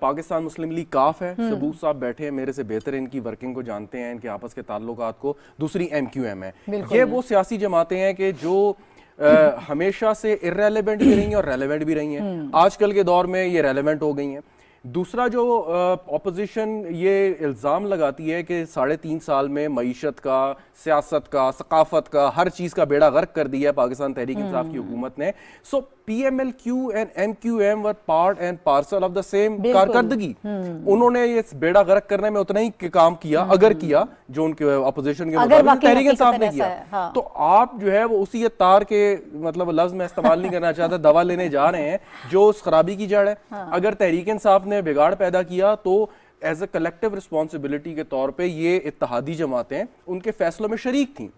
پاکستان مسلم league کاف ہے، سبوت صاحب بیٹھے ہیں میرے سے بہتر ان کی ورکنگ کو جانتے ہیں، ان کے آپس کے تعلقات کو. دوسری ایم کیو ایم ہے. یہ وہ سیاسی جماعتیں ہیں کہ جو ہمیشہ سے irrelevant بھی رہی ہیں اور ریلیونٹ بھی رہی ہیں. آج کل کے دور میں یہ ریلیونٹ ہو گئی ہیں. دوسرا جو اپوزیشن یہ الزام لگاتی ہے کہ 3.5 سال میں معیشت کا، سیاست کا، ثقافت کا، ہر چیز کا بیڑا غرق کر دیا ہے پاکستان تحریک انصاف کی حکومت نے. So P M L Q and M Q M were part and parcel of the same کارکردگی. انہوں نے یہ بیڑا غرق کرنے میں اتنا ہی کام کیا، اگر کیا جو ان کے اپوزیشن کے مطابق تحریک انصاف نے کیا. تو آپ جو ہے وہ اسی تار کے مطلب لفظ میں استعمال نہیں کرنا چاہتا، دوا لینے جا رہے ہیں جو اس خرابی کی جڑ ہے. اگر تحریک انصاف نے بگاڑ پیدا کیا تو ایز اے کلیکٹیو رسپانسبلٹی کے طور پہ یہ اتحادی جماعتیں ان کے فیصلوں میں شریک تھیں.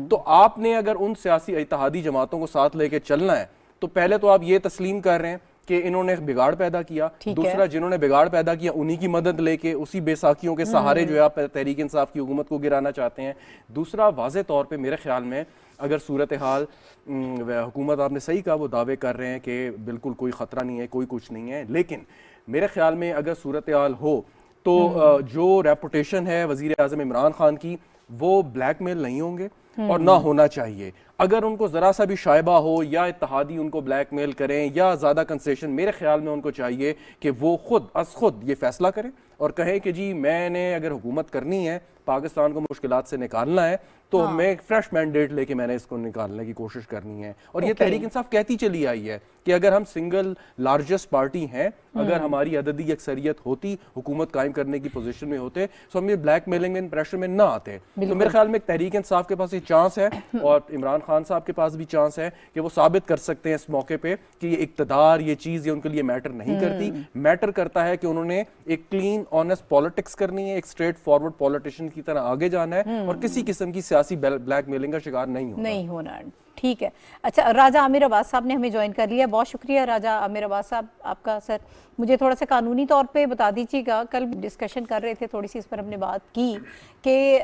تو آپ نے اگر ان سیاسی اتحادی جماعتوں کو ساتھ لے کے چلنا ہے تو پہلے تو آپ یہ تسلیم کر رہے ہیں کہ انہوں نے بگاڑ پیدا کیا. دوسرا جنہوں نے بگاڑ پیدا کیا انہی کی مدد لے کے اسی بے ساکھیوں کے سہارے جو ہے آپ تحریک انصاف کی حکومت کو گرانا چاہتے ہیں. دوسرا واضح طور پہ میرے خیال میں اگر صورتحال حکومت، آپ نے صحیح کہا، وہ دعوے کر رہے ہیں کہ بالکل کوئی خطرہ نہیں ہے، کوئی کچھ نہیں ہے، لیکن میرے خیال میں اگر صورتحال ہو تو جو ریپوٹیشن ہے وزیر اعظم عمران خان کی وہ بلیک میل نہیں ہوں گے اور نہ ہونا چاہیے. اگر ان کو ذرا سا بھی شائبہ ہو یا اتحادی ان کو بلیک میل کریں یا زیادہ کنسیشن، میرے خیال میں ان کو چاہیے کہ وہ خود یہ فیصلہ کریں اور کہیں کہ جی میں نے اگر حکومت کرنی ہے، پاکستان کو مشکلات سے نکالنا ہے، تو میں ایک فریش مینڈیٹ لے کے میں نے اس کو نکالنے کی کوشش کرنی ہے. اور یہ تحریک انصاف کہتی چلی آئی ہے کہ اگر ہم سنگل لارجسٹ پارٹی ہیں، اگر ہماری عددی اکثریت ہوتی، حکومت قائم کرنے کی پوزیشن میں ہوتے، تو ہم یہ بلیک میلنگ میں پریشر میں نہ آتے. تو میرے خیال میں تحریک انصاف کے پاس یہ چانس ہے اور عمران خان صاحب کے پاس بھی چانس ہے کہ وہ ثابت کر سکتے ہیں اس موقع پہ کہ یہ اقتدار، یہ چیز، یہ ان کے لیے میٹر نہیں کرتی. میٹر کرتا ہے کہ انہوں نے ایک کلین آنیسٹ پالیٹکس کرنی ہے، ایک اسٹریٹ فارورڈ پولیٹیشین کی طرح آگے جانا ہے اور کسی قسم کی سیاسی بلیک میلنگ کا شکار نہیں ہونا. ٹھیک ہے. اچھا، راجہ عامر عباس صاحب نے ہمیں جوائن کر لیا. بہت شکریہ راجہ عامر عباس صاحب آپ کا. سر مجھے تھوڑا سا قانونی طور پہ بتا دیجیے گا، کل ڈسکشن کر رہے تھے تھوڑی سی، اس پر ہم نے بات کی کہ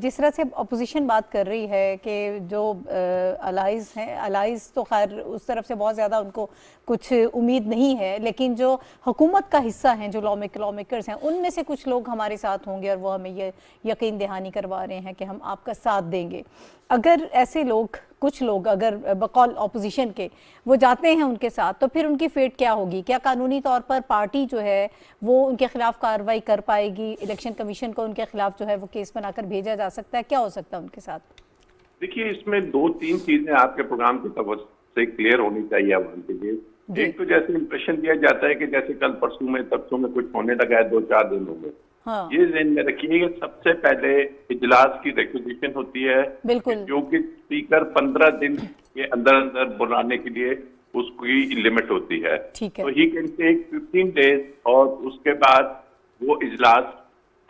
جس طرح سے اپوزیشن بات کر رہی ہے کہ جو الائز ہیں، الائز تو خیر اس طرف سے بہت زیادہ ان کو کچھ امید نہیں ہے، لیکن جو حکومت کا حصہ ہیں، جو لا میکرز ہیں، ان میں سے کچھ لوگ ہمارے ساتھ ہوں گے اور وہ ہمیں یہ یقین دہانی کروا رہے ہیں کہ ہم آپ کا ساتھ دیں گے. اگر ایسے لوگ، کچھ لوگ اگر بقول اپوزیشن کے وہ جاتے ہیں ان کے ساتھ، تو پھر ان کی فیٹ کیا ہوگی؟ کیا قانونی طور پر پارٹی جو ہے وہ ان کے خلاف کارروائی کر پائے گی؟ الیکشن کمیشن کو ان کے خلاف جو ہے وہ کیس بنا کر بھیجا جا سکتا ہے؟ کیا ہو سکتا ہے ان کے ساتھ؟ دیکھیے، اس میں 2-3 چیزیں آپ کے پروگرام کی طرف سے کلیئر ہونی چاہیے عوام کے لیے. ایک تو جیسے امپریشن دیا جاتا ہے کہ جیسے کل پرسوں میں تبصروں میں کچھ ہونے لگا ہے 2-4 دن ہو گئے. یہ ذہن میں رکھیے کہ سب سے پہلے اجلاس کی ریکوزیشن ہوتی ہے جو کہ اسپیکر 15 دن کے اندر اندر بلانے کے لیے اس کی لمٹ ہوتی ہے. تو ہی کین ٹیک 15 days اور اس کے بعد وہ اجلاس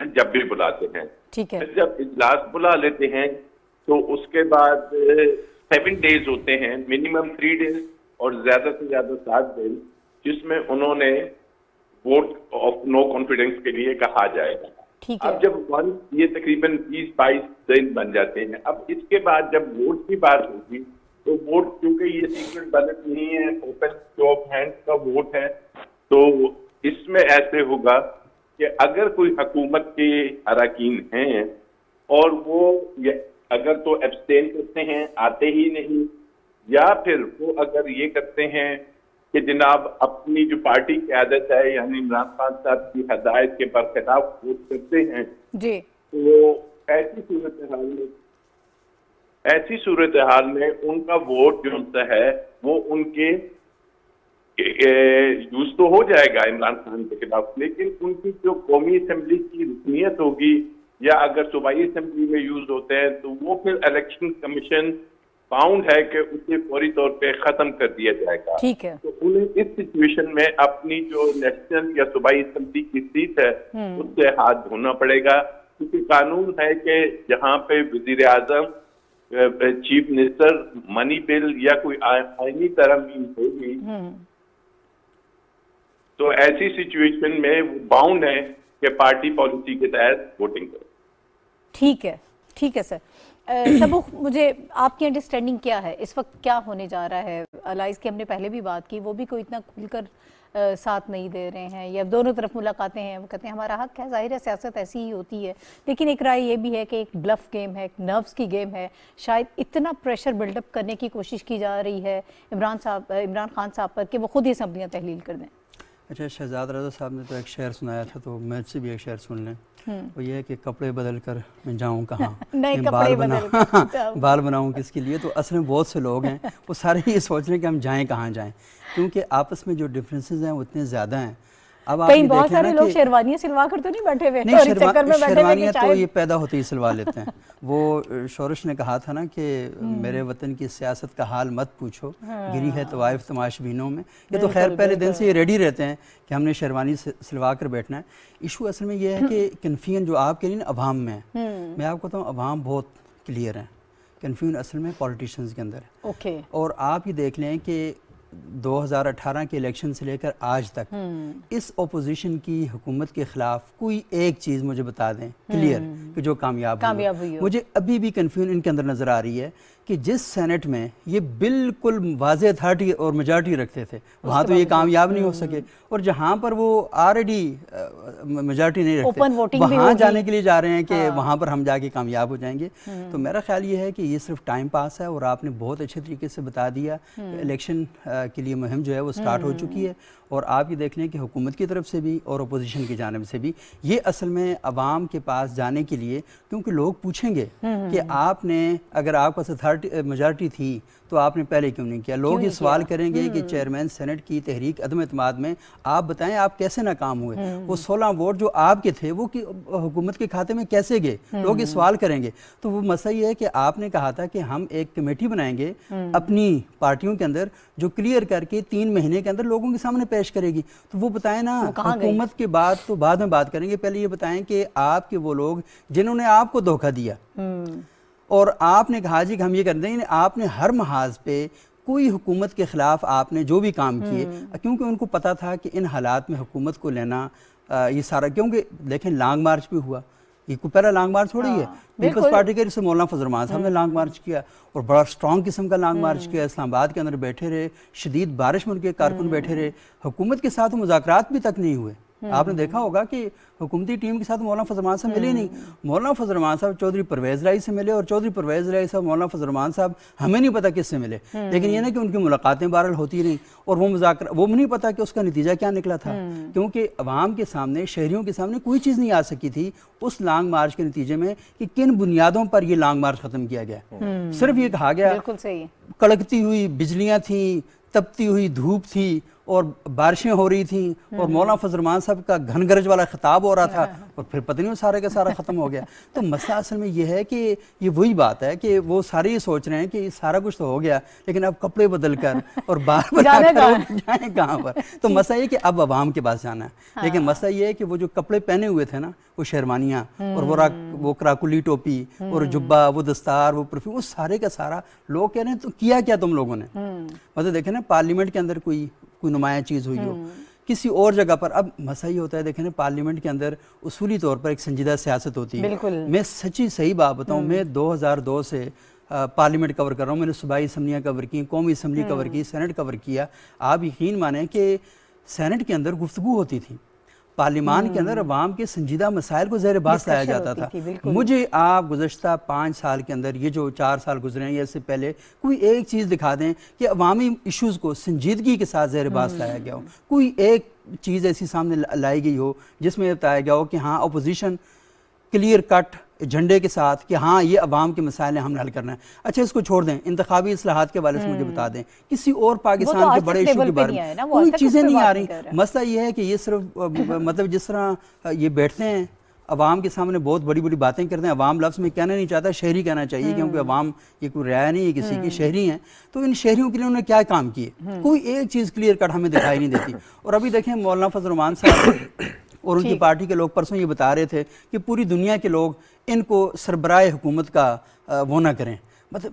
جب بھی بلاتے ہیں. جب اجلاس بلا لیتے ہیں تو اس کے بعد 7 days ہوتے ہیں، منیمم 3 days اور زیادہ سے زیادہ 7 دن، جس میں انہوں نے ووٹ آف نو کانفیڈنس کے لیے کہا جائے گا. اب جب یہ تقریباً 20-22 دن بن جاتے ہیں. اب اس کے بعد جب ووٹ کی بات ہوگی تو ووٹ، کیونکہ یہ سیکرٹ بیلٹ نہیں ہے، اوپن شو آف ہینڈ کا ووٹ ہے، تو اس میں ایسے ہوگا کہ اگر کوئی حکومت کے اراکین ہیں اور وہ اگر تو ایبسٹین کرتے ہیں، آتے ہی نہیں، یا پھر وہ اگر یہ کرتے ہیں کہ جناب اپنی جو پارٹی قیادت ہے یعنی عمران خان صاحب کی ہدایت کے برخلاف ووٹ کرتے ہیں، تو ایسی صورتحال میں ان کا ووٹ جو ہوتا ہے وہ ان کے یوز تو ہو جائے گا عمران خان کے خلاف، لیکن ان کی جو قومی اسمبلی کی رکنیت ہوگی یا اگر صوبائی اسمبلی میں یوز ہوتے ہیں تو وہ پھر الیکشن کمیشن باؤنڈ ہے کہ اسے فوری طور پہ ختم کر دیا جائے گا. تو انہیں اس سچویشن میں اپنی جو نیشنل یا صوبائی اسمبلی کی سیٹ ہے اس سے ہاتھ دھونا پڑے گا، کیونکہ قانون ہے کہ جہاں پہ وزیر اعظم، چیف منسٹر منی بل یا کوئی آئینی ترمیم ہوگی تو ایسی سچویشن میں وہ باؤنڈ ہے کہ پارٹی پالیسی کے تحت ووٹنگ کرے. ٹھیک ہے سر. سبق، مجھے آپ کی انڈرسٹینڈنگ کیا ہے اس وقت کیا ہونے جا رہا ہے؟ الائز کی ہم نے پہلے بھی بات کی، وہ بھی کوئی اتنا کھل کر ساتھ نہیں دے رہے ہیں یا دونوں طرف ملاقاتیں ہیں, وہ کہتے ہیں ہمارا حق ہے, ظاہر ہے سیاست ایسی ہی ہوتی ہے, لیکن ایک رائے یہ بھی ہے کہ ایک بلف گیم ہے, ایک نروس کی گیم ہے, شاید اتنا پریشر بلڈ اپ کرنے کی کوشش کی جا رہی ہے عمران خان صاحب پر کہ وہ خود ہی اسمبلیاں تحلیل کر دیں. اچھا, شہزاد رضا صاحب نے تو ایک شعر سنایا تھا, تو میں سے بھی ایک شعر سن لیں. وہ یہ ہے کہ کپڑے بدل کر میں جاؤں کہاں, بال بناؤں کس کے لیے. تو اصل میں بہت سے لوگ ہیں وہ سارے یہ سوچ رہے ہیں کہ ہم جائیں کہاں جائیں, کیونکہ آپس میں جو ڈفرینسز ہیں وہ اتنے زیادہ ہیں. اب آپ بہت سارے لوگ شیروانیاں سلوا کر تو نہیں بیٹھے ہوئے, نہیں, شیروانیاں تو یہ پیدا ہوتے ہی سلوا لیتے ہیں. وہ شورش نے کہا تھا نا کہ میرے وطن کی سیاست کا حال مت پوچھو, گری ہے طوائف تماش بینوں میں. یہ تو خیر پہلے دن سے یہ ریڈی رہتے ہیں کہ ہم نے شیروانی سلوا کر بیٹھنا ہے. ایشو اصل میں یہ ہے کہ کنفیوژن جو آپ کے لیے عوام میں ہے, میں آپ کو بتاؤں عوام بہت کلیئر ہیں, کنفیوژن اصل میں پولیٹیشنز کے اندر ہے. اور آپ یہ دیکھ لیں کہ 2018 کے الیکشن سے لے کر آج تک اس اپوزیشن کی حکومت کے خلاف کوئی ایک چیز مجھے بتا دیں کلیئر کہ جو کامیاب ہوئی ہو. مجھے ابھی بھی کنفیوژن ان کے اندر نظر آ رہی ہے کہ جس سینٹ میں یہ بالکل واضح اتھارٹی اور میجارٹی رکھتے تھے وہاں تو یہ کامیاب نہیں ہو سکے, اور جہاں پر وہ آلریڈی میجارٹی نہیں رکھتے وہاں جانے کے لیے جا رہے ہیں کہ وہاں پر ہم جا کے کامیاب ہو جائیں گے. تو میرا خیال یہ ہے کہ یہ صرف ٹائم پاس ہے, اور آپ نے بہت اچھے طریقے سے بتا دیا الیکشن کے لیے مہم جو ہے وہ سٹارٹ ہو چکی ہے. اور آپ یہ دیکھ لیں کہ حکومت کی طرف سے بھی اور اپوزیشن کی جانب سے بھی یہ اصل میں عوام کے پاس جانے کے لیے, کیونکہ لوگ پوچھیں گے کہ آپ نے اگر آپ کا میجارٹی تھی تو آپ نے پہلے کیوں نہیں کیا. لوگ یہ سوال کریں گے کہ چیئرمین سینٹ کی تحریک عدم اعتماد میں آپ بتائیں آپ کیسے ناکام ہوئے, وہ 16 ووٹ جو آپ کے تھے وہ حکومت کے کھاتے میں کیسے گئے, لوگ یہ سوال کریں گے. تو وہ مسئلہ یہ ہے کہ آپ نے کہا تھا کہ ہم ایک کمیٹی بنائیں گے اپنی پارٹیوں کے اندر جو کلیئر کر کے 3 مہینے کے اندر لوگوں کے سامنے پیش کرے گی. تو وہ بتائیں نا, حکومت کے بعد تو بعد میں بات کریں گے, پہلے یہ بتائیں کہ آپ کے وہ لوگ جنہوں نے آپ کو دھوکہ دیا اور آپ نے کہا جی کہ ہم یہ کر دیں گے, آپ نے ہر محاذ پہ کوئی حکومت کے خلاف آپ نے جو بھی کام کیے, کیونکہ ان کو پتا تھا کہ ان حالات میں حکومت کو لینا یہ سارا, کیونکہ دیکھیں لانگ مارچ بھی ہوا, یہ کوئی پہلا لانگ مارچ تھوڑی ہے. پیپلز پارٹی کے جیسے مولانا فضل الرحمان صاحب نے لانگ مارچ کیا اور بڑا اسٹرانگ قسم کا لانگ مارچ کیا, اسلام آباد کے اندر بیٹھے رہے, شدید بارش میں ان کے کارکن بیٹھے رہے, حکومت کے ساتھ مذاکرات بھی تک نہیں ہوئے. آپ نے دیکھا ہوگا کہ حکومتی ٹیم کے ساتھ مولانا فضل الرحمان صاحب ملے نہیں. مولانا فضل الرحمان صاحب چودھری پرویز رائی سے ملے, اور چودھری پرویز رائی صاحب مولانا فضل الرحمان صاحب ہمیں نہیں پتا کس سے ملے, لیکن یہ نہیں کہ ان کی ملاقاتیں بہرحال ہوتی رہیں, اور وہ مذاکرات وہ نہیں پتا کہ اس کا نتیجہ کیا نکلا تھا, کیونکہ عوام کے سامنے, شہریوں کے سامنے کوئی چیز نہیں آ سکی تھی اس لانگ مارچ کے نتیجے میں کہ کن بنیادوں پر یہ لانگ مارچ ختم کیا گیا. صرف یہ کہا گیا کڑکتی ہوئی بجلیاں تھیں, تپتی ہوئی دھوپ تھی, اور بارشیں ہو رہی تھیں, اور مولانا فضل الرحمان صاحب کا گھن گرج والا خطاب ہو رہا تھا, اور پھر پتہ نہیں وہ سارے کا سارا ختم ہو گیا. تو مسئلہ اصل میں یہ ہے کہ یہ وہی بات ہے کہ وہ سارے یہ سوچ رہے ہیں کہ سارا کچھ تو ہو گیا, لیکن اب کپڑے بدل کر اور بار بار جائیں کہاں پر. تو مسئلہ یہ کہ اب عوام کے پاس جانا ہے, لیکن مسئلہ یہ ہے کہ وہ جو کپڑے پہنے ہوئے تھے نا, وہ شیروانیاں اور وہ کراکلی ٹوپی اور جبہ, وہ دستار, وہ پرفیوم, وہ سارے کا سارا لوگ کہہ رہے ہیں تو کیا کیا تم لوگوں نے. مطلب دیکھیں نا پارلیمنٹ کے اندر کوئی نمایاں چیز ہوئی ہو کسی اور جگہ پر. اب مسئلہ یہ ہوتا ہے دیکھیں نا پارلیمنٹ کے اندر اصولی طور پر ایک سنجیدہ سیاست ہوتی ہے. میں سچی صحیح بات بتاؤں, میں 2002 سے پارلیمنٹ کور کر رہا ہوں, میں نے صوبائی اسمبلیاں کور کی, قومی اسمبلی کور کی, سینٹ کور کیا. آپ یقین مانیں کہ سینٹ کے اندر گفتگو ہوتی تھی, پارلیمان کے اندر عوام کے سنجیدہ مسائل کو زیر بحث لایا جاتا تھا. مجھے آپ گزشتہ 5 سال کے اندر, یہ جو 4 سال گزرے ہیں یا اس سے پہلے, کوئی ایک چیز دکھا دیں کہ عوامی ایشوز کو سنجیدگی کے ساتھ زیر بحث لایا گیا ہو, کوئی ایک چیز ایسی سامنے لائی گئی ہو جس میں بتایا گیا ہو کہ ہاں اپوزیشن کلیئر کٹ جھنڈے کے ساتھ کہ ہاں یہ عوام کے مسائل ہیں, ہم نے حل کرنا ہے. اچھا اس کو چھوڑ دیں, انتخابی اصلاحات کے حوالے سے مجھے بتا دیں, کسی اور پاکستان کے بڑے ایشو کے بارے میں کوئی چیزیں نہیں آ رہی. مسئلہ یہ ہے کہ یہ صرف مطلب جس طرح یہ بیٹھتے ہیں عوام کے سامنے بہت بڑی بڑی باتیں کرتے ہیں, عوام لفظ میں کہنا نہیں چاہتا, شہری کہنا چاہیے, کیونکہ عوام یہ کوئی رعایا نہیں ہے کسی کی, شہری ہیں. تو ان شہریوں کے لیے انہوں نے کیا کام کیے, کوئی ایک چیز کلیئر کٹ ہمیں دکھائی نہیں دیتی. اور ابھی دیکھیں مولانا فضل الرحمان صاحب اور ان کی پارٹی کے لوگ پرسوں یہ بتا رہے تھے کہ پوری دنیا کے لوگ ان کو سربراہ حکومت کا وہ نہ کریں. مطلب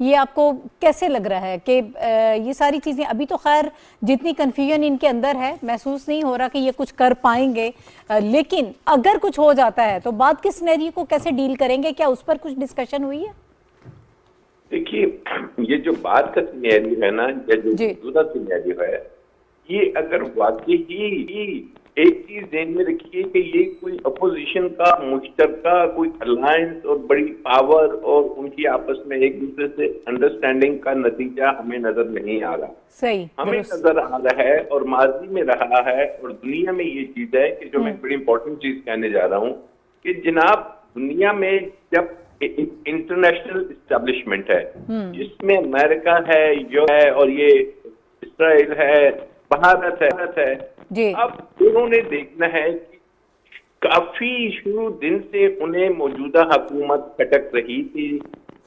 یہ آپ کو کیسے لگ رہا ہے کہ یہ ساری چیزیں ابھی تو خیر جتنی کنفیوژن ان کے اندر ہے محسوس نہیں ہو رہا کہ یہ کچھ کر پائیں گے، لیکن اگر کچھ ہو جاتا ہے تو بعد کے سینیریو کو کیسے ڈیل کریں گے؟ کیا اس پر کچھ ڈسکشن ہوئی ہے؟ دیکھیے یہ جو بات کا سینیریو ہے نا، یا جو موجودہ سینیریو ہے، یہ اگر واقعی ہی ایک چیز ذہن میں رکھیے کہ یہ کوئی اپوزیشن کا مشترکہ کوئی الائنس اور بڑی پاور اور ان کی آپس میں ایک دوسرے سے انڈرسٹینڈنگ کا نتیجہ ہمیں نظر نہیں آ رہا. صحیح ہمیں نظر آ رہا ہے اور ماضی میں رہا ہے، اور دنیا میں یہ چیز ہے کہ جو میں بڑی امپورٹنٹ چیز کہنے جا رہا ہوں کہ جناب دنیا میں جب انٹرنیشنل اسٹیبلشمنٹ ہے جس میں امریکہ ہے، یو ہے، اور یہ اسرائیل ہے، بھارت ہے، اب انہوں نے دیکھنا ہے کہ کافی شروع دن سے انہیں موجودہ حکومت کھٹک رہی تھی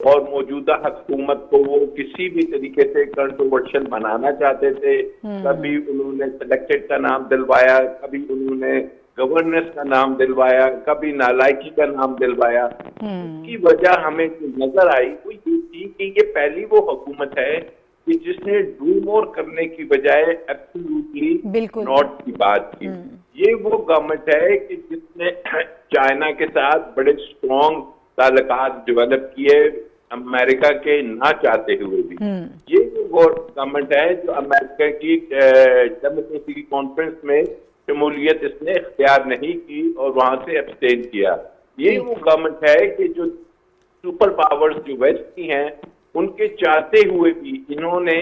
اور موجودہ حکومت کو وہ کسی بھی طریقے سے کنٹروورشل بنانا چاہتے تھے. کبھی انہوں نے سلیکٹڈ کا نام دلوایا، کبھی انہوں نے گورننس کا نام دلوایا، کبھی نالائکی کا نام دلوایا. اس کی وجہ ہمیں جو نظر آئی وہ یہ تھی کہ یہ پہلی وہ حکومت ہے کہ جس نے ڈو مور کرنے کی بجائے ایبسولوٹلی ناٹ کی بات کی. یہ وہ گورنمنٹ ہے کہ جس نے چائنا کے ساتھ بڑے اسٹرانگ تعلقات ڈیولپ کیے امریکہ کے نہ چاہتے ہوئے بھی. یہ وہ گورنمنٹ ہے جو امریکہ کی ڈیموکریسی کی کانفرنس میں شمولیت اس نے اختیار نہیں کی اور وہاں سے ایبسٹین کیا. یہ وہ گورنمنٹ ہے کہ جو سپر پاورز جو ویسٹ کی ہیں ان کے چاہتے ہوئے بھی انہوں نے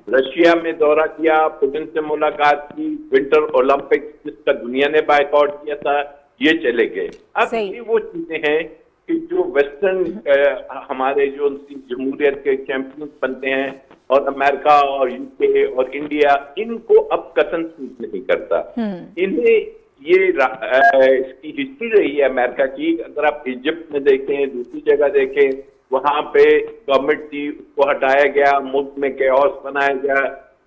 رشیا میں دورہ کیا، پوٹن سے ملاقات کی، ونٹر اولمپکس جس کا دنیا نے بائیکاٹ کیا تھا یہ چلے گئے. اب یہ وہ چیزیں ہیں کہ جو ویسٹرن ہمارے جو جمہوریت کے چیمپئنز بنتے ہیں اور امریکہ اور یو کے اور انڈیا ان کو اب قطعاً سوٹ نہیں کرتا. انہیں یہ اس کی ہسٹری رہی ہے امریکہ کی. اگر آپ ایجپٹ میں دیکھیں، دوسری جگہ دیکھیں، وہاں پہ گورنمنٹ تھی، اس کو ہٹایا گیا، ملک میں کیوس بنایا گیا،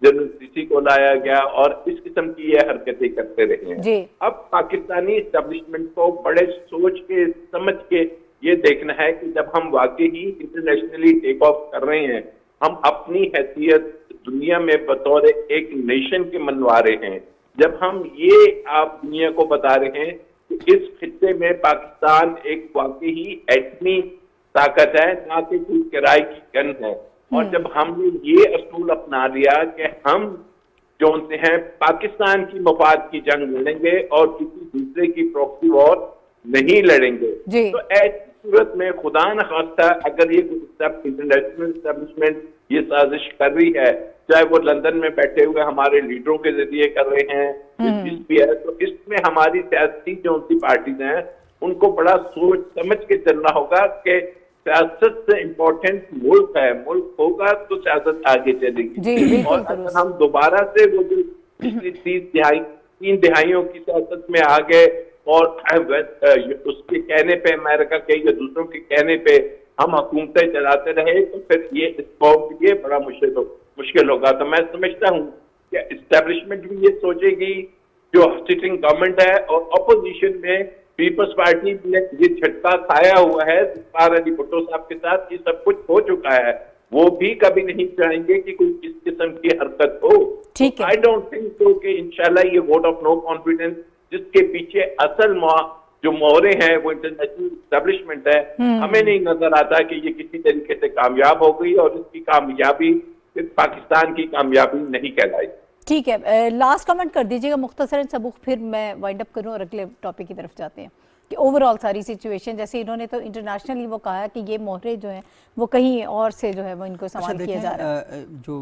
جنرل سیسی کو لایا گیا اور اس قسم کی یہ حرکتیں کرتے رہے ہیں. اب پاکستانی اسٹیبلشمنٹ کو بڑے سوچ کے سمجھ کے یہ دیکھنا ہے کہ جب ہم واقعی انٹرنیشنلی ٹیک آف کر رہے ہیں، ہم اپنی حیثیت دنیا میں بطور ایک نیشن کے منوا رہے ہیں، جب ہم یہ آپ دنیا کو بتا رہے ہیں کہ اس خطے میں پاکستان ایک واقعی ایٹمی طاقت ہے، نہ کہ کوئی کرائے کی گن ہے، اور جب ہم نے یہ اصول اپنا لیا کہ ہم جو ہیں پاکستان کی مفاد کی جنگ لڑیں گے اور کسی دوسرے کی پراکسی وار نہیں لڑیں گے، تو ایسی صورت میں خدا نخواستہ اگر یہ انٹرنیشنل اسٹیبلشمنٹ یہ سازش کر رہی ہے، چاہے وہ لندن میں بیٹھے ہوئے ہمارے لیڈروں کے ذریعے کر رہے ہیں، جس بھی ہے، تو اس میں ہماری سیاسی جو پارٹیز ہیں ان کو بڑا سوچ سمجھ کے چلنا ہوگا کہ سیاست سے امپورٹنٹ ملک ہے، ملک ہوگا تو سیاست آگے چلے گی. اور اگر ہم دوبارہ سے وہ جو پچھلی 3 دہائیوں کی سیاست میں آ گئے اور اس کے کہنے پہ امریکہ کے یا دوسروں کے کہنے پہ ہم حکومتیں چلاتے رہے تو پھر یہ اس قوم کے لیے بڑا مشکل ہوگا. تو میں سمجھتا ہوں کہ اسٹیبلشمنٹ بھی یہ سوچے گی جو سٹنگ گورنمنٹ ہے، اور اپوزیشن میں پیپلز پارٹی نے یہ جھٹکا کھایا ہوا ہے ذوالفقار علی بھٹو صاحب کے ساتھ، یہ سب کچھ ہو چکا ہے، وہ بھی کبھی نہیں چاہیں گے کہ کوئی اس قسم کی حرکت ہو. آئی ڈونٹ تھنک سو کہ انشاءاللہ یہ ووٹ آف نو کانفیڈنس جس کے پیچھے اصل جو مورے ہیں وہ انٹرنیشنل اسٹیبلشمنٹ ہے، ہمیں نہیں نظر آتا کہ یہ کسی طریقے سے کامیاب ہو گئی، اور اس کی کامیابی پاکستان کی کامیابی نہیں کہلائی. ٹھیک ہے، لاسٹ کمنٹ کر دیجیے گا مختصراً سبوق، پھر میں وائنڈ اپ کروں اور اگلے ٹاپک کی طرف جاتے ہیں کہ اوور آل ساری سچویشن، جیسے انہوں نے تو انٹرنیشنلی وہ کہا کہ یہ مہرے جو ہیں وہ کہیں اور سے جو ہے وہ ان کو استعمال کیا جا رہا ہے. جو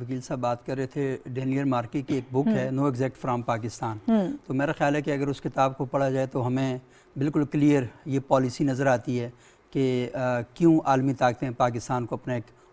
وکیل صاحب بات کر رہے تھے، ڈینیئل مارکی کی ایک بک ہے نو ایگزیکٹ فرام پاکستان، تو میرا خیال ہے کہ اگر اس کتاب کو پڑھا جائے تو ہمیں بالکل کلیئر یہ پالیسی نظر آتی ہے کہ کیوں عالمی طاقتیں پاکستان کو اپنا ایک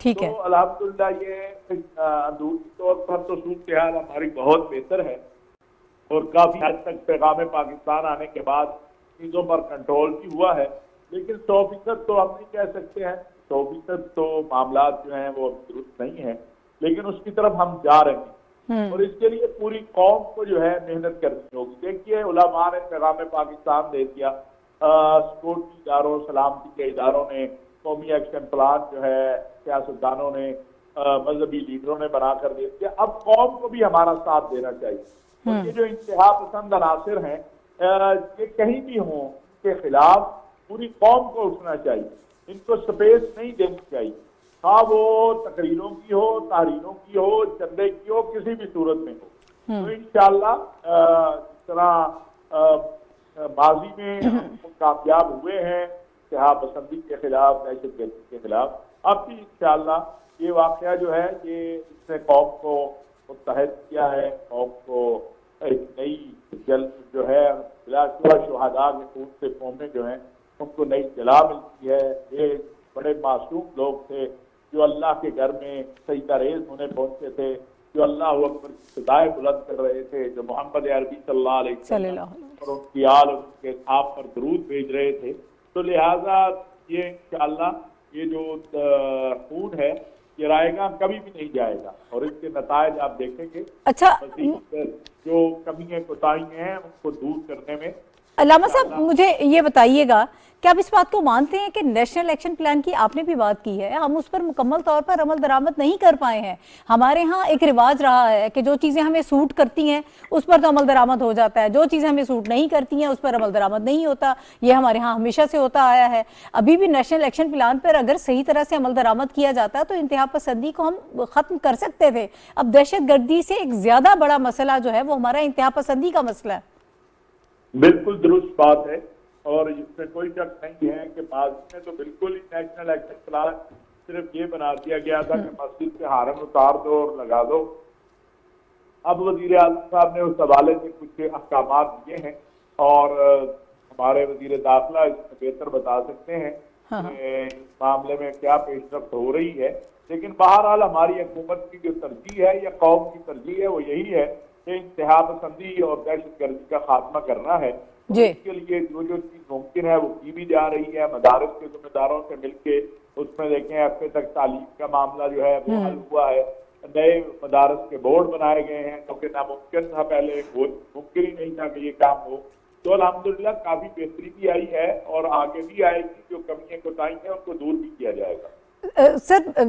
ٹھیک ہے. تو الحمدللہ یہ اندرونی طور پر تو صورتحال ہماری بہت بہتر ہے اور کافی حد تک پیغام پاکستان آنے کے بعد چیزوں پر کنٹرول بھی ہوا ہے، لیکن 100% تو ہم نہیں کہہ سکتے ہیں، 100% تو معاملات جو ہیں وہ درست نہیں ہیں، لیکن اس کی طرف ہم جا رہے ہیں اور اس کے لیے پوری قوم کو جو ہے محنت کرنی ہوگی. دیکھیے علماء نے پیغام پاکستان دے دیا، سکیورٹی اداروں، سلامتی کے اداروں نے، قومی ایکشن پلان جو ہے سیاستدانوں نے، مذہبی لیڈروں نے بنا کر دے دیا. اب قوم کو بھی ہمارا ساتھ دینا چاہیے. اور یہ جو انتہا پسند عناصر ہیں یہ کہیں بھی ہوں کے خلاف پوری قوم کو اٹھنا چاہیے، ان کو سپیس نہیں دینی چاہیے، ہاں وہ تقریروں کی ہو، تحریروں کی ہو، چندے کی ہو، کسی بھی صورت میں ہو. تو انشاءاللہ جس طرح ماضی میں ہم کامیاب ہوئے ہیں انتہا پسندی کے خلاف، دہشت گردی کے خلاف، اب بھی انشاءاللہ یہ واقعہ جو ہے یہ اس نے قوم کو متحد کیا ہے، قوم کو ایک نئی جلد جو ہے بلا شبہ شہداء کے خون سے قومیں جو ہیں ان کو نئی جلا ملتی ہے. یہ بڑے معصوم لوگ تھے جو اللہ کے گھر میں سجدہ ریز ہونے پہنچے تھے، جو اللہ اکبر کی صدائیں بلند کر رہے تھے، جو محمد عربی صلی اللہ علیہ وسلم اور ان کی آل اور ان کے آپ پر درود بھیج رہے تھے. تو لہٰذا یہ انشاءاللہ یہ جو خون ہے یہ رائے گاہ کبھی بھی نہیں جائے گا اور اس کے نتائج آپ دیکھیں گے. اچھا، جو کمیاں کوتاہیاں ہیں ان کو دور کرنے میں. علامہ صاحب مجھے یہ بتائیے گا کہ آپ اس بات کو مانتے ہیں کہ نیشنل ایکشن پلان کی آپ نے بھی بات کی ہے، ہم اس پر مکمل طور پر عمل درآمد نہیں کر پائے ہیں. ہمارے ہاں ایک رواج رہا ہے کہ جو چیزیں ہمیں سوٹ کرتی ہیں اس پر تو عمل درآمد ہو جاتا ہے، جو چیزیں ہمیں سوٹ نہیں کرتی ہیں اس پر عمل درآمد نہیں ہوتا. یہ ہمارے ہاں ہمیشہ سے ہوتا آیا ہے. ابھی بھی نیشنل ایکشن پلان پر اگر صحیح طرح سے عمل درآمد کیا جاتا تو انتہا پسندی کو ہم ختم کر سکتے تھے. اب دہشت گردی سے ایک زیادہ بڑا مسئلہ جو ہے وہ ہمارا انتہا پسندی کا مسئلہ ہے. بالکل درست بات ہے اور اس میں کوئی شک نہیں ہے کہ ماضی میں تو بالکل ہی نیشنل ایکشن پلان صرف یہ بنا دیا گیا تھا کہ مسجد سے ہارن اتار دو اور لگا دو. اب وزیر اعظم صاحب نے اس حوالے سے کچھ احکامات دیے ہیں اور ہمارے وزیر داخلہ اس میں بہتر بتا سکتے ہیں کہ اس معاملے میں کیا پیش رفت ہو رہی ہے. لیکن بہرحال ہماری حکومت کی جو ترجیح ہے یا قوم کی ترجیح ہے وہ یہی ہے کہ انتہا پسندی اور دہشت گردی کا خاتمہ کرنا ہے. اس کے لیے جو چیز ممکن ہے وہ کی بھی جا رہی ہے. مدارس کے ذمہ داروں سے مل کے اس میں دیکھیں ایف اے تک تعلیم کا معاملہ جو ہے وہ حل ہوا ہے. نئے مدارس کے بورڈ بنائے گئے ہیں کیونکہ ناممکن تھا پہلے، وہ ممکن ہی نہیں تھا کہ یہ کام ہو. تو الحمدللہ کافی بہتری بھی آئی ہے اور آگے بھی آئے گی. جو کمیاں کوتاہیاں ہیں ان کو دور بھی کیا جائے گا. سر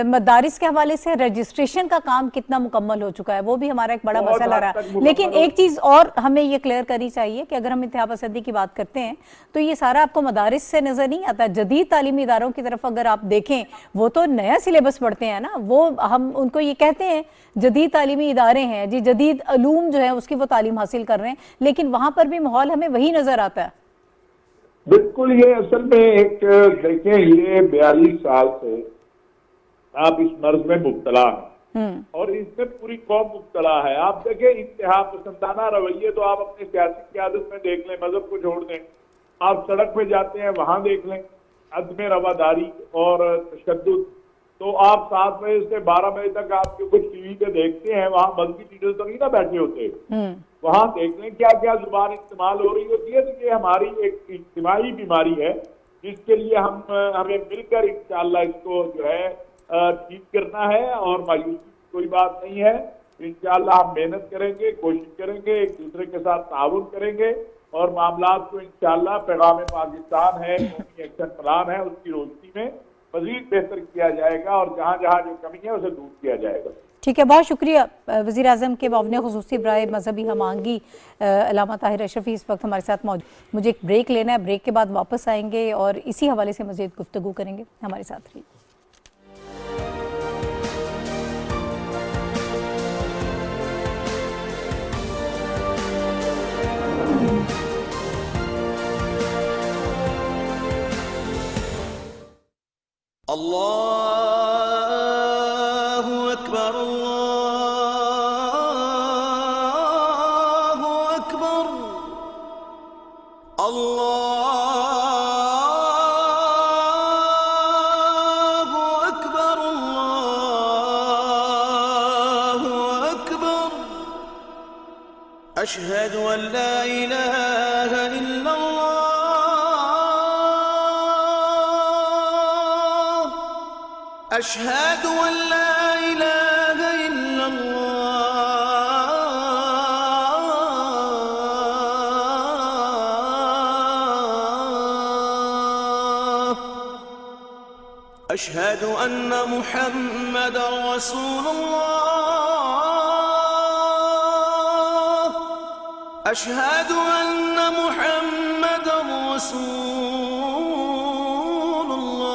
مدارس کے حوالے سے رجسٹریشن کا کام کتنا مکمل ہو چکا ہے وہ بھی ہمارا ایک بڑا مسئلہ رہا ہے. لیکن ایک چیز اور ہمیں یہ کلیئر کرنی چاہیے کہ اگر ہم انتہا پسندی کی بات کرتے ہیں تو یہ سارا آپ کو مدارس سے نظر نہیں آتا. جدید تعلیمی اداروں کی طرف اگر آپ دیکھیں وہ تو نیا سلیبس پڑھتے ہیں نا، وہ ہم ان کو یہ کہتے ہیں جدید تعلیمی ادارے ہیں جی، جدید علوم جو ہے اس کی وہ تعلیم حاصل کر رہے ہیں، لیکن وہاں پر بھی ماحول ہمیں وہی نظر آتا ہے. بالکل. یہ اصل میں ایک دیکھیں یہ 42 سال سے آپ اس مرض میں مبتلا ہیں اور اس میں پوری قوم مبتلا ہے. آپ دیکھیں انتہا پسندانہ رویے تو آپ اپنی سیاسی قیادت میں دیکھ لیں، مذہب کو چھوڑ دیں، آپ سڑک پہ جاتے ہیں وہاں دیکھ لیں عدم رواداری اور تشدد. تو آپ 7 بجے سے 12 بجے تک آپ جو کچھ ٹی وی پہ دیکھتے ہیں وہاں مذہبی لیڈر تو نہیں نا بیٹھے ہوتے، وہاں دیکھ لیں کیا کیا زبان استعمال ہو رہی ہوتی ہے. تو یہ ہماری ایک اجتماعی بیماری ہے جس کے لیے ہمیں مل کر انشاءاللہ اس کو جو ہے ٹھیک کرنا ہے اور مایوسی کی کوئی بات نہیں ہے. انشاءاللہ ہم محنت کریں گے، کوشش کریں گے، ایک دوسرے کے ساتھ تعاون کریں گے اور معاملات کو انشاءاللہ پیغام پاکستان ہے، قومی ایکشن پلان ہے، اس کی روشنی میں مزید بہتر کیا جائے گا اور جہاں جہاں جو کمی ہے اسے دور کیا جائے گا. ٹھیک ہے، بہت شکریہ وزیر اعظم کے معاون خصوصی برائے مذہبی ہم آہنگی علامہ طاہر اشرفی اس وقت ہمارے ساتھ موجود. مجھے ایک بریک لینا ہے، بریک کے بعد واپس آئیں گے اور اسی حوالے سے مزید گفتگو کریں گے. ہمارے ساتھ رہیے. اللہ اکبر اللہ اکبر اللہ اکبر أشهد أن لا إله إلا الله أشهد أن لا إله إلا الله أشهد أن محمد رسول الله أشهد أن محمد رسول الله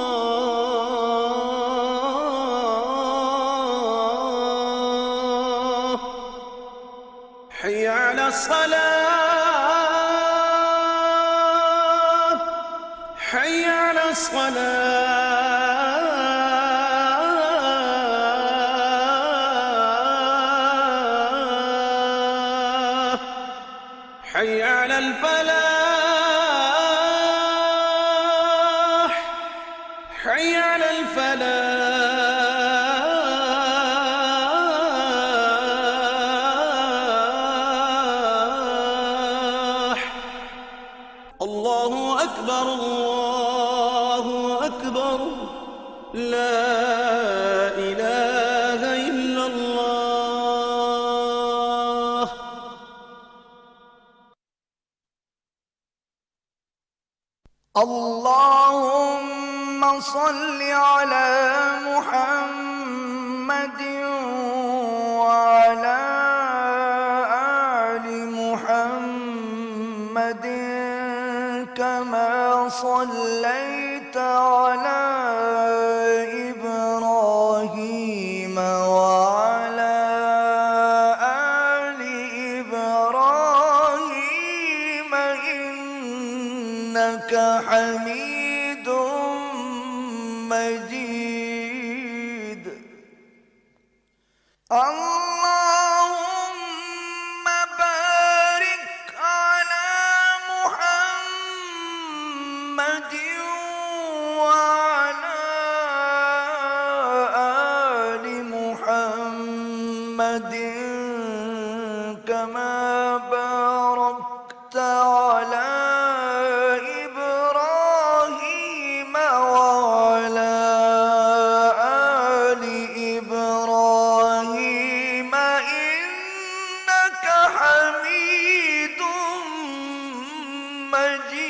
حي على الصلاة حي على الصلاة حي على الفلاح حي على الفلاح الله أكبر الله أكبر لا إله إلا الله اللهم صل على محمد وعلى آل محمد كما صليت على إبراهيم وعلى آل إبراهيم إنك حميد مجيد اللهم بارك على محمد وعلى آل محمد كما باركت على إبراهيم وعلى آل إبراهيم إنك حميد مجيد.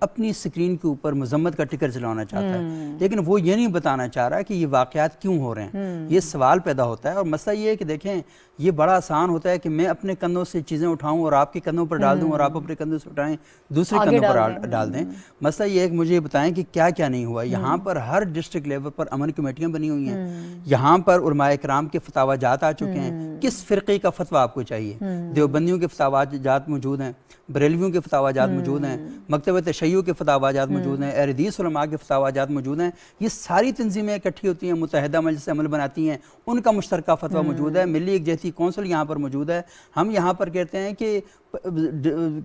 اپنی سکرین کے اوپر مذمت کا ٹکر چلانا چاہتا ہے، لیکن وہ یہ نہیں بتانا چاہ رہا کہ یہ واقعات کیوں ہو رہے ہیں. یہ سوال پیدا ہوتا ہے. اور مسئلہ یہ ہے کہ دیکھیں یہ بڑا آسان ہوتا ہے کہ میں اپنے کندھوں سے چیزیں اٹھاؤں اور آپ کے کندھوں پر ڈال دوں، اور آپ اپنے کندھوں سے اٹھائیں دوسرے کندھوں پر ڈال دیں. مسئلہ یہ ہے کہ مجھے یہ بتائیں کہ کیا کیا نہیں ہوا. یہاں پر ہر ڈسٹرکٹ لیول پر امن کمیٹیاں بنی ہوئی ہیں. یہاں پر علماء کرام کے فتاوی جات آ چکے ہیں. کس فرقے کا فتویٰ آپ کو چاہیے؟ دیوبندیوں کے فتاوی جات موجود ہیں، بریلویوں کے فتاوی جات موجود ہیں، مکتبہ تشیع کے فتاوی جات موجود ہیں، اہل حدیث علماء کے فتاوی جات موجود ہیں. یہ ساری تنظیمیں اکٹھی ہوتی ہیں، متحدہ مجلس عمل بناتی ہیں، ان کا مشترکہ فتویٰ موجود ہے. ملی یکجہتی کونسل یہاں پر موجود ہے. ہم یہاں پر کہتے ہیں کہ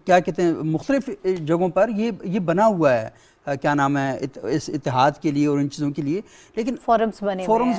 کیا کہتے ہیں مختلف جگہوں پر یہ بنا ہوا ہے، کیا نام ہے، اس اتحاد کے لیے اور ان چیزوں کے لیے، لیکن فورمز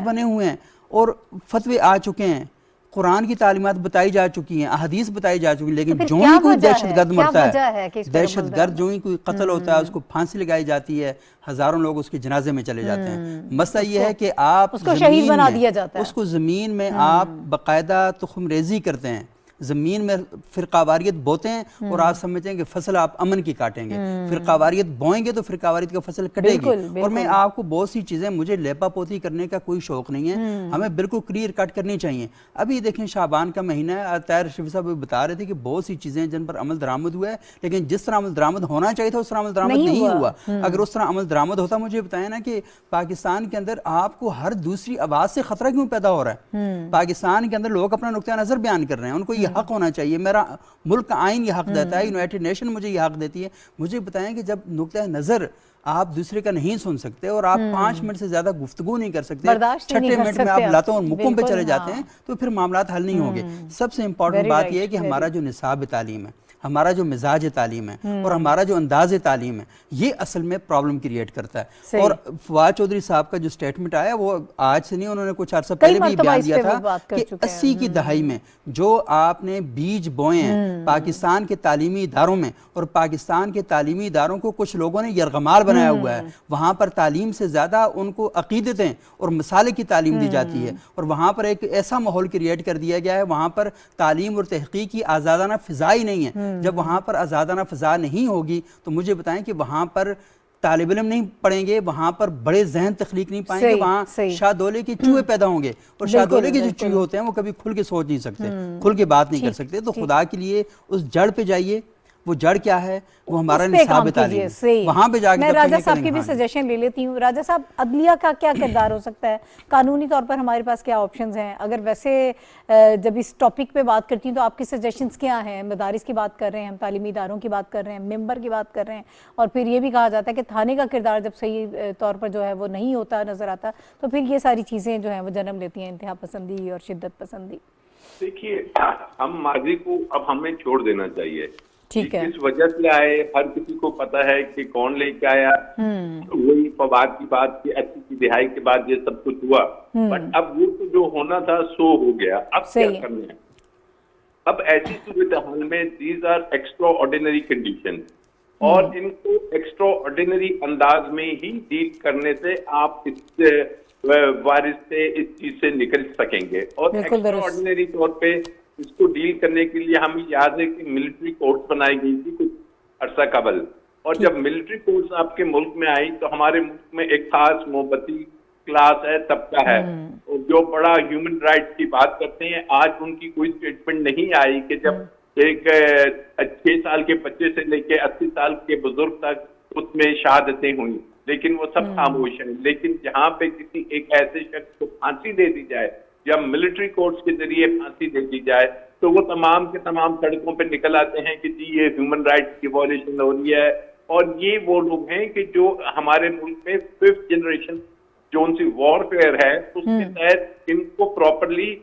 بنے ہوئے ہیں اور فتوے آ چکے ہیں. قرآن کی تعلیمات بتائی جا چکی ہیں، احادیث بتائی جا چکی ہیں، لیکن جو ہی کوئی دہشت گرد مرتا ہے، دہشت گرد جو ہی کوئی قتل ہوتا ہے، اس کو پھانسی لگائی جاتی ہے، ہزاروں لوگ اس کے جنازے میں چلے جاتے ہیں. مسئلہ یہ ہے کہ آپ اس کو شہید بنا دیا جاتا ہے، اس کو زمین میں آپ باقاعدہ تخم ریزی کرتے ہیں، زمین میں فرقہ واریت بوتے ہیں اور آپ سمجھتے ہیں کہ فصل آپ امن کی کاٹیں گے. فرقہ واریت بوئیں گے تو فرقہ واریت کا فصل کٹے گی. اور میں آپ کو بہت سی چیزیں، مجھے لیپا پوتی کرنے کا کوئی شوق نہیں ہے، ہمیں بالکل کلیئر کٹ کرنی چاہیے. ابھی دیکھیں شعبان کا مہینہ ہے، طاہر شفیع صاحب بتا رہے تھے کہ بہت سی چیزیں جن پر عمل درآمد ہوا ہے، لیکن جس طرح عمل درآمد ہونا چاہیے تھا اس طرح عمل درآمد نہیں ہوا. اگر اس طرح عمل درآمد ہوتا، مجھے بتائیں نا کہ پاکستان کے اندر آپ کو ہر دوسری آواز سے خطرہ کیوں پیدا ہو رہا ہے؟ پاکستان کے اندر لوگ اپنا نقطہ نظر بیان کر رہے ہیں، ان کو یہ حق ہونا چاہیے. میرا ملک کا آئین یہ حق دیتا ہے، یونائٹڈ نیشن مجھے یہ حق دیتی ہے. مجھے بتائیں کہ جب نقطہ نظر آپ دوسرے کا نہیں سن سکتے اور آپ 5 منٹ سے زیادہ گفتگو نہیں کر سکتے، چھٹے منٹ میں آپ لاتوں اور مکوں پہ چلے جاتے ہیں، تو پھر معاملات حل نہیں ہوں گے. سب سے امپورٹنٹ بات یہ ہے کہ ہمارا جو نصاب تعلیم ہے، ہمارا جو مزاج تعلیم ہے اور ہمارا جو انداز تعلیم ہے، یہ اصل میں پرابلم کریٹ کرتا ہے. اور فواد چودھری صاحب کا جو سٹیٹمنٹ آیا وہ آج سے نہیں، انہوں نے کچھ عرصہ پہلے بھی بیان دیا تھا کہ 80 کی دہائی میں جو آپ نے بیج بوئے ہیں پاکستان کے تعلیمی اداروں میں، اور پاکستان کے تعلیمی اداروں کو کچھ لوگوں نے یرغمال بنایا ہوا ہے. وہاں پر تعلیم سے زیادہ ان کو عقیدتیں اور مسالے کی تعلیم دی جاتی ہے، اور وہاں پر ایک ایسا ماحول کریٹ کر دیا گیا ہے، وہاں پر تعلیم اور تحقیق کی آزادانہ فضا ہی نہیں ہے. جب وہاں پر آزادانہ فضا نہیں ہوگی تو مجھے بتائیں کہ وہاں پر طالب علم نہیں پڑھیں گے، وہاں پر بڑے ذہن تخلیق نہیں پائیں گے، وہاں شاہ دولے کے چوہے پیدا ہوں گے، اور شاہ دولے کے جو چوہے ہوتے ہیں وہ کبھی کھل کے سوچ نہیں سکتے، کھل کے بات نہیں کر سکتے. تو خدا کے لیے اس جڑ پہ جائیے. وہ جڑ کیا ہے؟ وہ ہمارا نصاب تعلیم ہے. وہاں پہ جا کے میں راجہ صاحب کی بھی سجیشن لے لیتی ہوں. راجہ صاحب، عدلیہ کا کیا کردار ہو سکتا ہے؟ قانونی طور پر ہمارے پاس کیا آپشنز ہیں؟ اگر ویسے جب اس ٹاپک پہ بات کرتی ہوں تو آپ کی سجیشنز کیا ہیں؟ مدارس کی بات کر رہے ہیں ہم، تعلیمی اداروں کی بات کر رہے ہیں، ممبر کی بات کر رہے ہیں، اور پھر یہ بھی کہا جاتا ہے کہ تھانے کا کردار جب صحیح طور پر جو ہے وہ نہیں ہوتا نظر آتا، تو پھر یہ ساری چیزیں جو ہیں وہ جنم لیتی ہیں، انتہا پسندی اور شدت پسندی. دیکھیے، ہم ماضی کو اب ہمیں چھوڑ دینا چاہیے. ٹھیک ہے، کس وجہ سے آئے ہر کسی کو پتا ہے کہ کون لے کے آیا. وہی فواد کی بات کی 80 کی دہائی کے بعد یہ سب کچھ ہوا، بٹ اب وہ تو جو ہونا تھا سو ہو گیا. اب کیا کرنا ہے؟ اب ایسی صورتحال میں these are extraordinary condition, اور ان کو ایکسٹرا آرڈینری انداز میں ہی ڈیل کرنے سے آپ اس وائرس سے، اس چیز سے نکل سکیں گے. اور ایکسٹرا آرڈینری طور پہ اس کو ڈیل کرنے کے لیے ہمیں یاد ہے کہ ملٹری کورٹس بنائی گئی تھی کچھ عرصہ قبل، اور جب ملٹری کورٹس آپ کے ملک میں آئی تو ہمارے ملک میں ایک خاص محبتی کلاس ہے، طبقہ ہے، جو بڑا ہیومن رائٹس کی بات کرتے ہیں. آج ان کی کوئی اسٹیٹمنٹ نہیں آئی کہ جب ایک 6 سال کے بچے سے لے کے 80 سال کے بزرگ تک اس میں شہادتیں ہوئی، لیکن وہ سب خاموش ہیں. لیکن جہاں پہ کسی ایک ایسے شخص کو پھانسی دے دی جائے یا ملٹری کورٹس کے ذریعے پھانسی دے دی جائے تو وہ تمام کے تمام سڑکوں پہ نکل آتے ہیں کہ جی یہ ہیومن رائٹس کی وائلیشن ہو رہی ہے. اور یہ وہ لوگ ہیں کہ جو ہمارے ملک میں 5th جنریشن جو ان سی وار فیئر ہے اس کے تحت ان کو پراپرلی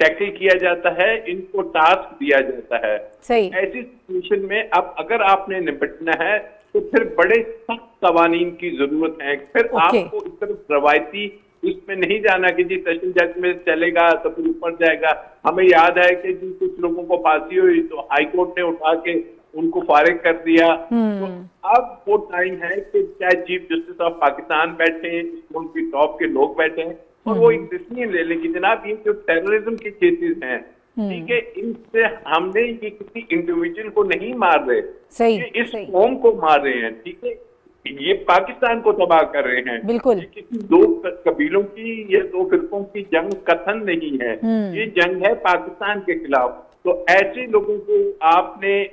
ٹیکل کیا جاتا ہے، ان کو ٹاسک دیا جاتا ہے. ایسی سچویشن میں اب اگر آپ نے نپٹنا ہے تو پھر بڑے سخت قوانین کی ضرورت ہے. پھر آپ کو اس طرف روایتی اس میں نہیں جانا کہ جی سیشن جج میں چلے گا تو پھر اوپر جائے گا. ہمیں یاد ہے کہ جی کچھ لوگوں کو پھانسی ہوئی تو ہائی کورٹ نے اٹھا کے ان کو فارغ کر دیا. تو اب وہ ٹائم ہے کہ چاہے چیف جسٹس آف پاکستان بیٹھے ہیں، ان کی ٹاپ کے لوگ بیٹھے ہیں، اور وہ ایک ڈیسیژن لے لیں کہ جناب یہ جو ٹیررزم کے کیسز ہیں ٹھیک ہے، ان سے ہم نے یہ کسی انڈیویجل کو نہیں مار رہے، صحیح، یہ اس صحیح۔ قوم کو مار رہے ہیں، ٹھیک ہے، یہ پاکستان کو تباہ کر رہے ہیں، بالکل۔ یہ کسی دو قبیلوں کی یا دو فرقوں کی جنگ قطعاً نہیں ہے، یہ جنگ ہے پاکستان کے خلاف۔ تو ایسے لوگوں کو آپ نے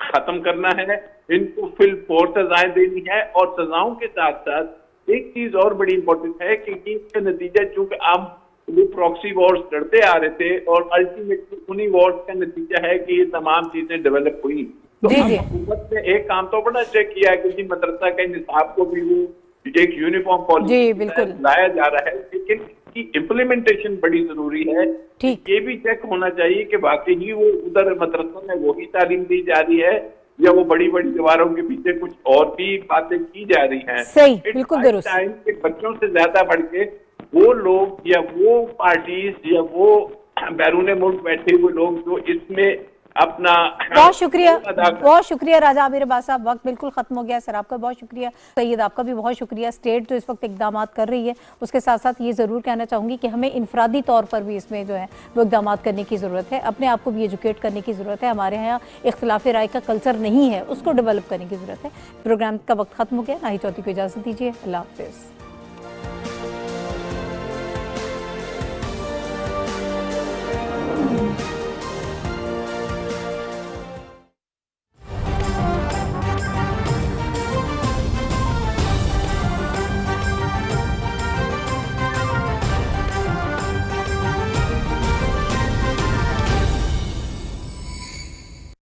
ختم کرنا ہے، ان کو فل فور سزائیں دینی ہے، اور سزاؤں کے ساتھ ساتھ ایک چیز اور بڑی امپورٹنٹ ہے کہ اس کا نتیجہ، چونکہ آپ وہ پراکسی وارز لڑتے آ رہے تھے اور الٹیمیٹلی انہی وارز کا نتیجہ ہے کہ یہ تمام چیزیں ڈیولپ ہوئی۔ تو جی جی، حکومت نے ایک کام تو بڑا اچھا کیا ہے کہ مدرسہ کے نصاب کو بھی وہ ایک یونیفارم پالیسی جی بالکل لایا جا رہا ہے، لیکن اس کی امپلیمنٹیشن بڑی ضروری ہے۔ ٹھیک۔ یہ بھی چیک ہونا چاہیے کہ واقعی وہ ادھر مدرسوں میں وہی تعلیم دی جا رہی ہے یا وہ بڑی بڑی دیواروں کے پیچھے کچھ اور بھی باتیں کی جا رہی ہیں۔ صحیح، بالکل درست۔ ٹائم کے بچوں سے زیادہ بڑھ کے وہ لوگ یا وہ پارٹیز یا وہ بیرون ملک بیٹھے ہوئے لوگ جو اس میں اپنا بہت شکریہ، بہت شکریہ راجہ عامر عباس صاحب، وقت بالکل ختم ہو گیا سر، آپ کا بہت شکریہ۔ سید آپ کا بھی بہت شکریہ۔ اسٹیٹ جو اس وقت اقدامات کر رہی ہے، اس کے ساتھ ساتھ یہ ضرور کہنا چاہوں گی کہ ہمیں انفرادی طور پر بھی اس میں جو ہے وہ اقدامات کرنے کی ضرورت ہے، اپنے آپ کو بھی ایجوکیٹ کرنے کی ضرورت ہے، ہمارے یہاں اختلاف رائے کا کلچر نہیں ہے، اس کو ڈیولپ کرنے کی ضرورت ہے۔ پروگرام کا وقت ختم ہو گیا، ناہید چودھری کو اجازت دیجیے، اللہ حافظ۔